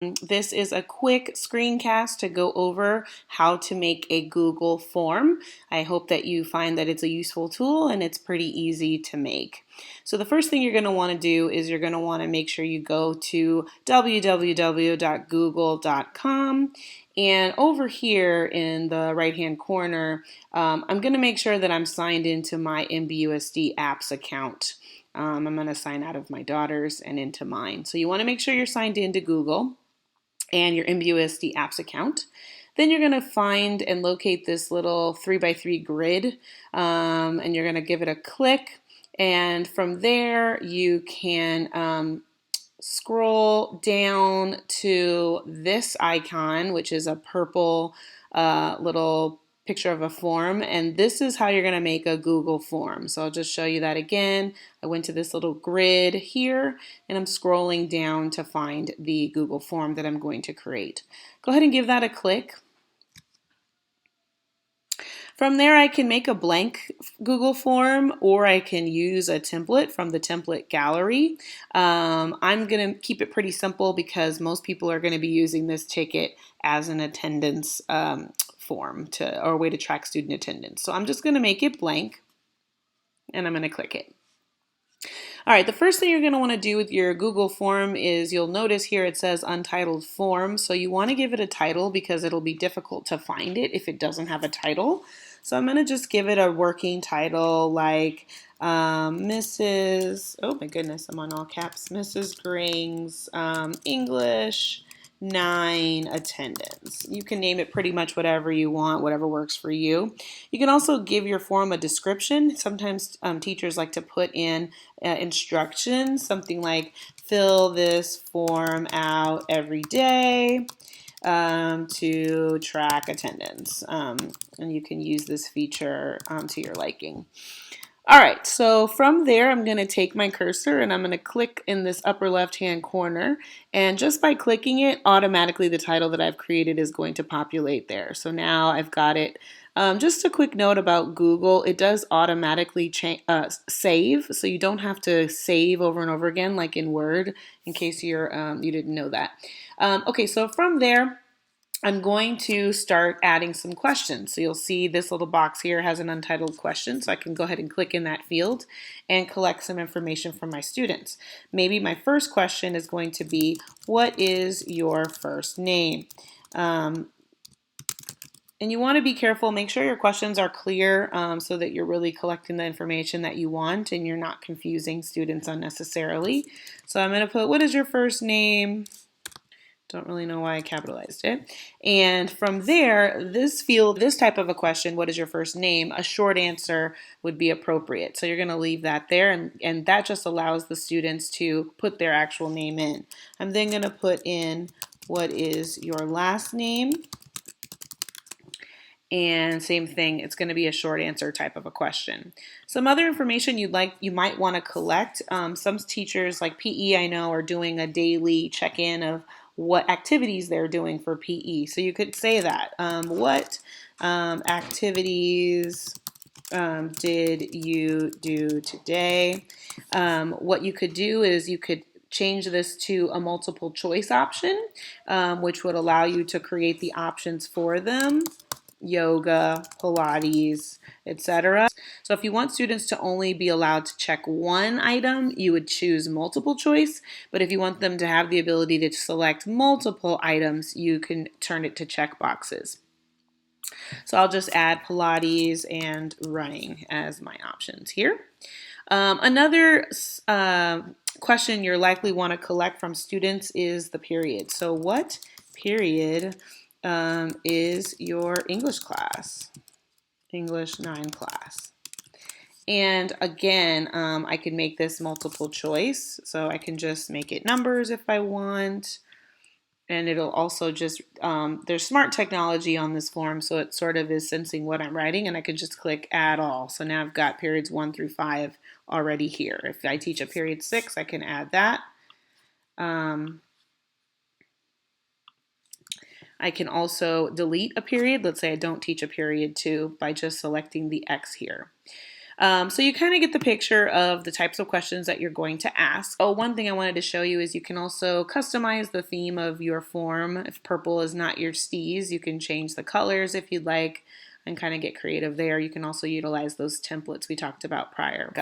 This is a quick screencast to go over how to make a Google form. I hope that you find that it's a useful tool and it's pretty easy to make. So the first thing you're going to want to do is you're going to want to make sure you go to www.google.com, and over here in the right hand corner, I'm going to make sure that I'm signed into my MBUSD apps account. I'm going to sign out of my daughter's and into mine. So you want to make sure you're signed into Google and your MBUSD apps account. Then you're going to find and locate this little 3x3 grid, and you're going to give it a click. And from there, you can scroll down to this icon, which is a purple little picture of a form, and this is how you're going to make a Google form. So I'll just show you that again. I went to this little grid here and I'm scrolling down to find the Google form that I'm going to create. Go ahead and give that a click. From there, I can make a blank Google form, or I can use a template from the template gallery. I'm going to keep it pretty simple because most people are going to be using this ticket as an attendance form or a way to track student attendance. So I'm just going to make it blank and I'm going to click it. All right, the first thing you're going to want to do with your Google form is you'll notice here it says untitled form. So you want to give it a title because it'll be difficult to find it if it doesn't have a title. So I'm going to just give it a working title like Mrs. Oh my goodness, I'm on all caps. Mrs. Gring's English 9 attendance. You can name it pretty much whatever you want, whatever works for you. You can also give your form a description. Sometimes teachers like to put in instructions, something like fill this form out every day to track attendance. And you can use this feature to your liking. All right, so from there, I'm going to take my cursor and I'm going to click in this upper left-hand corner. And just by clicking it, automatically the title that I've created is going to populate there. So now I've got it. Just a quick note about Google, it does automatically save, so you don't have to save over and over again like in Word, in case you didn't know that. Okay, so from there, I'm going to start adding some questions. So you'll see this little box here has an untitled question, so I can go ahead and click in that field and collect some information from my students. Maybe my first question is going to be, what is your first name? And you want to be careful, make sure your questions are clear so that you're really collecting the information that you want and you're not confusing students unnecessarily. So I'm going to put, what is your first name? Don't really know why I capitalized it. And from there, this field, this type of a question, what is your first name? A short answer would be appropriate. So you're going to leave that there, and that just allows the students to put their actual name in. I'm then going to put in, what is your last name? And same thing, it's going to be a short answer type of a question. Some other information you might want to collect. Some teachers like PE I know are doing a daily check-in of what activities they're doing for PE. So you could say that. What activities did you do today? What you could do is you could change this to a multiple choice option, which would allow you to create the options for them. Yoga, Pilates, etc. So if you want students to only be allowed to check one item, you would choose multiple choice. But if you want them to have the ability to select multiple items, you can turn it to check boxes. So I'll just add Pilates and running as my options here. Another question you're likely want to collect from students is the period. So what period is your English class? English 9 class. And again, I can make this multiple choice. So I can just make it numbers if I want. And it'll also just, there's smart technology on this form, so it sort of is sensing what I'm writing, and I can just click add all. So now I've got periods 1 through 5 already here. If I teach a period 6, I can add that. I can also delete a period. Let's say I don't teach a period 2 by just selecting the X here. So you kind of get the picture of the types of questions that you're going to ask. Oh, one thing I wanted to show you is you can also customize the theme of your form. If purple is not your steez, you can change the colors if you'd like and kind of get creative there. You can also utilize those templates we talked about prior.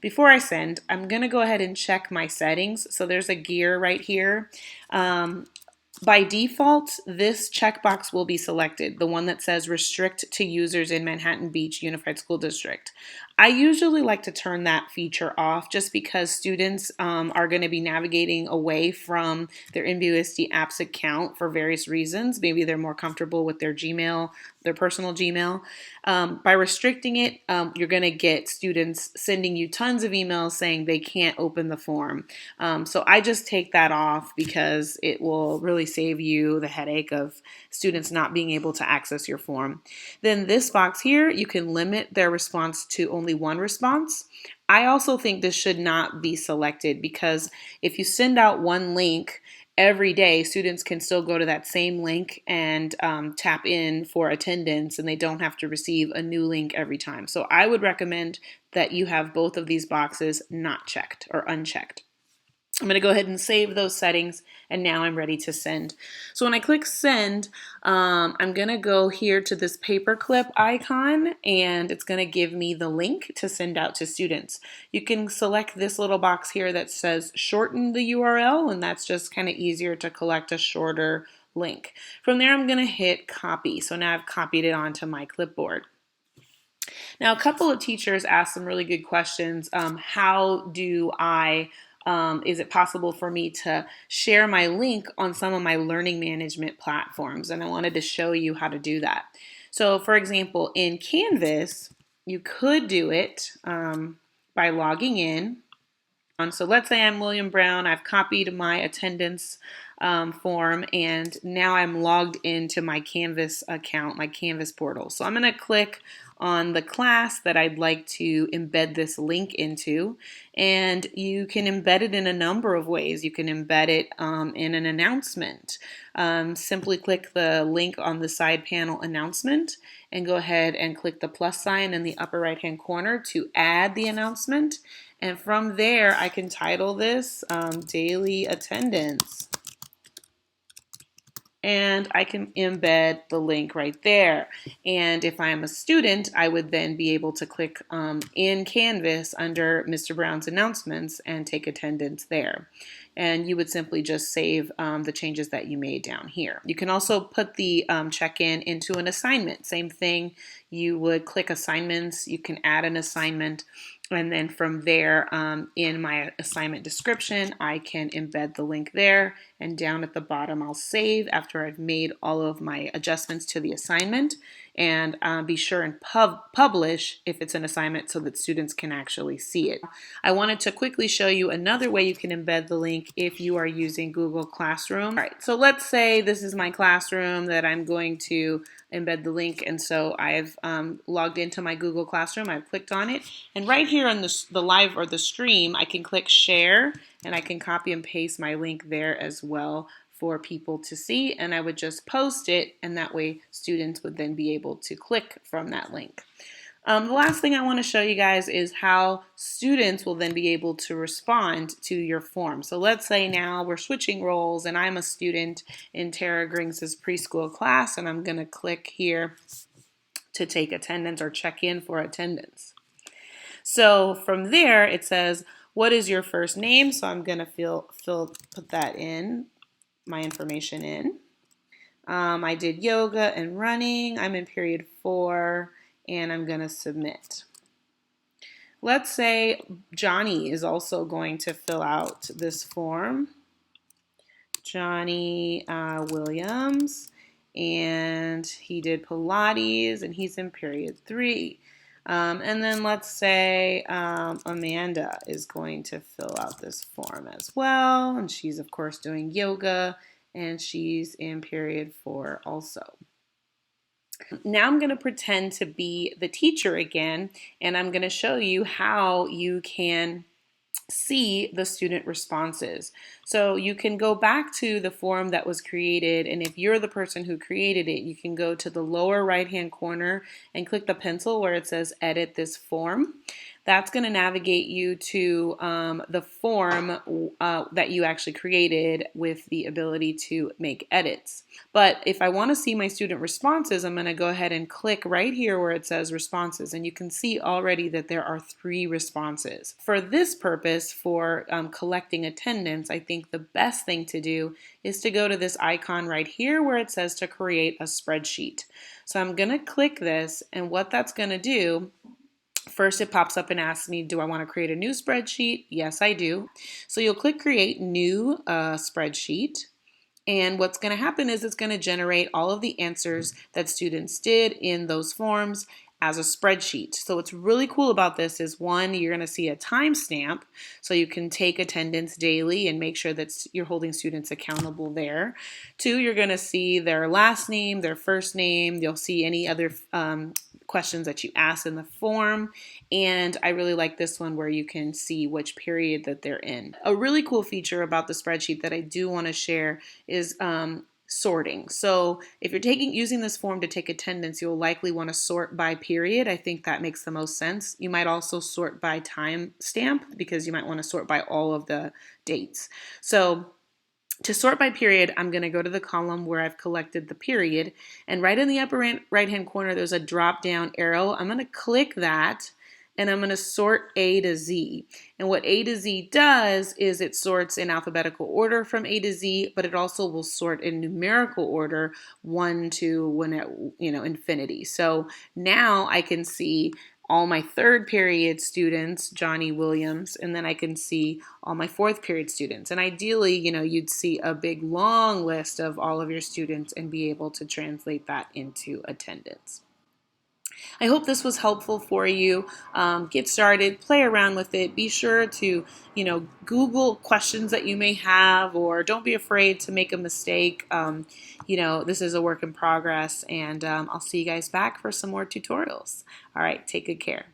Before I send, I'm going to go ahead and check my settings. So there's a gear right here. By default, this checkbox will be selected, the one that says restrict to users in Manhattan Beach Unified School District. I usually like to turn that feature off just because students are going to be navigating away from their NBUSD apps account for various reasons. Maybe they're more comfortable with their Gmail, their personal Gmail. By restricting it, you're going to get students sending you tons of emails saying they can't open the form. So I just take that off because it will really save you the headache of students not being able to access your form. Then this box here, you can limit their response to only one response. I also think this should not be selected because if you send out one link every day, students can still go to that same link and tap in for attendance, and they don't have to receive a new link every time. So I would recommend that you have both of these boxes not checked or unchecked. I'm going to go ahead and save those settings, and now I'm ready to send. So when I click send, I'm going to go here to this paperclip icon, and it's going to give me the link to send out to students. You can select this little box here that says shorten the URL, and that's just kind of easier to collect a shorter link. From there, I'm going to hit copy. So now I've copied it onto my clipboard. Now, a couple of teachers asked some really good questions. How do I is it possible for me to share my link on some of my learning management platforms? And I wanted to show you how to do that. So for example, in Canvas, you could do it by logging in. So let's say I'm William Brown. I've copied my attendance form, and now I'm logged into my Canvas account, my Canvas portal. So I'm going to click on the class that I'd like to embed this link into, and you can embed it in a number of ways. You can embed it in an announcement. Simply click the link on the side panel announcement and go ahead and click the plus sign in the upper right hand corner to add the announcement. And from there, I can title this Daily Attendance. And I can embed the link right there. And if I'm a student, I would then be able to click in Canvas under Mr. Brown's announcements and take attendance there. And you would simply just save the changes that you made down here. You can also put the check-in into an assignment. Same thing, you would click assignments, you can add an assignment, and then from there, in my assignment description, I can embed the link there. And down at the bottom, I'll save after I've made all of my adjustments to the assignment. And be sure and publish if it's an assignment so that students can actually see it. I wanted to quickly show you another way you can embed the link if you are using Google Classroom. All right, so let's say this is my classroom that I'm going to embed the link, and so I've logged into my Google Classroom. I've clicked on it, and right here on the live or the stream, I can click share, and I can copy and paste my link there as well for people to see, and I would just post it, and that way students would then be able to click from that link. The last thing I want to show you guys is how students will then be able to respond to your form. So let's say now we're switching roles and I'm a student in Tara Grings' preschool class, and I'm going to click here to take attendance or check in for attendance. So from there it says, what is your first name? So I'm going to put that in, my information in. I did yoga and running. I'm in period 4. And I'm going to submit. Let's say Johnny is also going to fill out this form. Johnny Williams, and he did Pilates, and he's in period 3. And then let's say Amanda is going to fill out this form as well, and she's of course doing yoga, and she's in period 4 also. Now I'm going to pretend to be the teacher again, and I'm going to show you how you can see the student responses. So you can go back to the form that was created, and if you're the person who created it, you can go to the lower right hand corner and click the pencil where it says edit this form. That's going to navigate you to the form that you actually created with the ability to make edits. But if I want to see my student responses, I'm going to go ahead and click right here where it says responses, and you can see already that there are 3 responses. For this purpose, for collecting attendance, I think the best thing to do is to go to this icon right here where it says to create a spreadsheet. So I'm going to click this, and what that's going to do, first it pops up and asks me, do I want to create a new spreadsheet? Yes, I do. So you'll click create new spreadsheet. And what's going to happen is it's going to generate all of the answers that students did in those forms as a spreadsheet. So what's really cool about this is, one, you're going to see a timestamp, so you can take attendance daily and make sure that you're holding students accountable there. 2, you're going to see their last name, their first name. You'll see any other questions that you asked in the form. And I really like this one where you can see which period that they're in. A really cool feature about the spreadsheet that I do want to share is sorting. So if you're using this form to take attendance, you'll likely want to sort by period. I think that makes the most sense. You might also sort by time stamp, because you might want to sort by all of the dates. So to sort by period, I'm going to go to the column where I've collected the period, and right in the upper right hand corner there's a drop down arrow. I'm going to click that, and I'm going to sort A to Z. And what A to Z does is it sorts in alphabetical order from A to Z, but it also will sort in numerical order 1 to infinity. So now I can see all my 3rd period students, Johnny Williams, and then I can see all my 4th period students. And ideally, you'd see a big long list of all of your students and be able to translate that into attendance. I hope this was helpful for you. Get started, play around with it. Be sure to, Google questions that you may have, or don't be afraid to make a mistake. This is a work in progress, and I'll see you guys back for some more tutorials. All right, take good care.